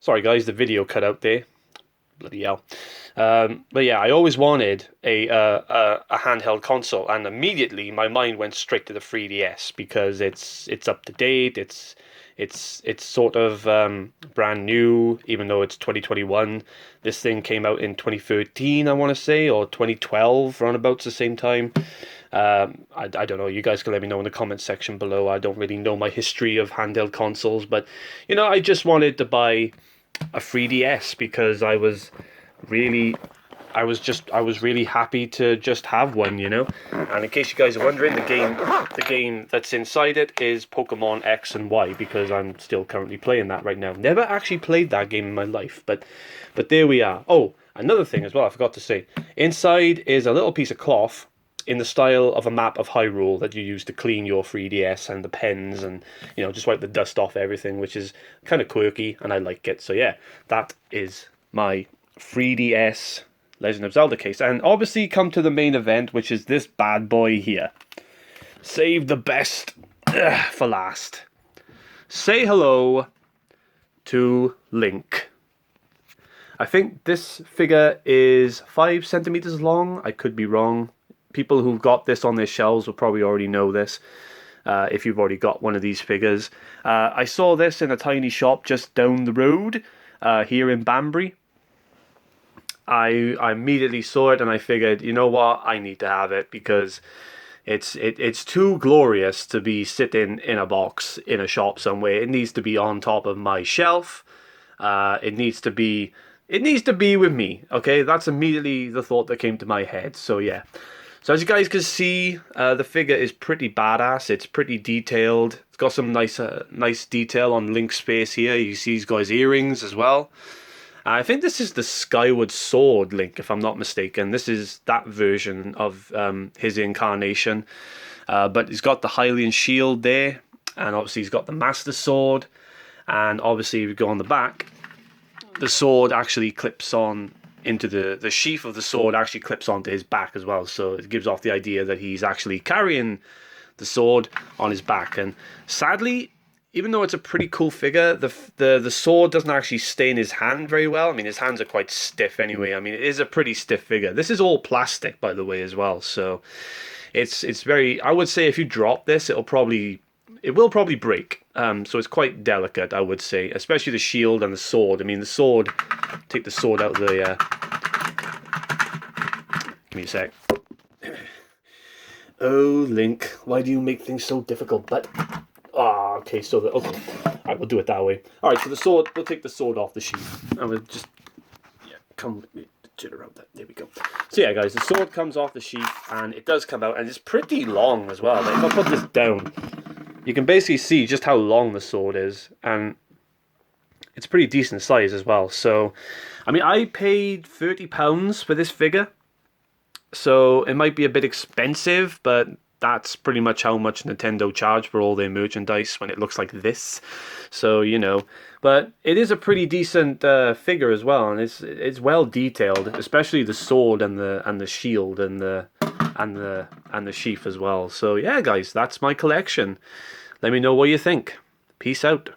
Sorry guys, the video cut out there. Bloody hell. But yeah, I always wanted a handheld console, and immediately my mind went straight to the 3DS because it's up to date. It's sort of brand new, even though it's 2021. This thing came out in 2013, I want to say, or 2012, around about the same time. I don't know. You guys can let me know in the comment section below. I don't really know my history of handheld consoles, but I just wanted to buy a 3DS because really I was really happy to just have one. And in case you guys are wondering, the game that's inside it is Pokemon X and Y, because I'm still currently playing that right now. Never actually played that game in my life, but there we are. Oh, another thing as well, I forgot to say. Inside is a little piece of cloth in the style of a map of Hyrule that you use to clean your 3DS and the pens, and just wipe the dust off everything, which is kind of quirky and I like it. So yeah, that is my 3DS Legend of Zelda case. And obviously come to the main event, which is this bad boy here. Save the best for last. Say hello to Link. I think this figure is 5 centimeters long. I could be wrong. People who've got this on their shelves will probably already know this, if you've already got one of these figures. I saw this in a tiny shop just down the road, here in Banbury. I immediately saw it and I figured, you know what, I need to have it because it's too glorious to be sitting in a box in a shop somewhere. It needs to be on top of my shelf. It needs to be with me. Okay, that's immediately the thought that came to my head. So yeah. So as you guys can see, the figure is pretty badass. It's pretty detailed. It's got some nice detail on Link's face here. You see he's got his earrings as well. I think this is the Skyward Sword Link, if I'm not mistaken. This is that version of his incarnation. But he's got the Hylian shield there, and obviously he's got the Master Sword. And obviously, if you go on the back, the sword actually clips on into the sheath of the sword actually clips onto his back as well, so it gives off the idea that he's actually carrying the sword on his back. And sadly, even though it's a pretty cool figure, the sword doesn't actually stay in his hand very well. I mean, his hands are quite stiff anyway. I mean, it is a pretty stiff figure. This is all plastic, by the way, as well, so it's very, I would say if you drop this, it will probably break. So it's quite delicate, I would say, especially the shield and the sword. I mean, the sword, take the sword out of the, give me a sec. Oh, Link, why do you make things so difficult? But, okay, okay, alright, we'll do it that way. Alright, so the sword, we'll take the sword off the sheath. And we'll just, yeah, come with me, turn around that, there we go. So yeah, guys, the sword comes off the sheath, and it does come out, and it's pretty long as well. Like, if I put this down, you can basically see just how long the sword is, and it's pretty decent size as well. So, I mean, I paid £30 for this figure, so it might be a bit expensive, but that's pretty much how much Nintendo charge for all their merchandise when it looks like this. So, but it is a pretty decent figure as well, and it's well detailed, especially the sword and the shield and the sheath as well. So yeah, guys, that's my collection. Let me know what you think. Peace out.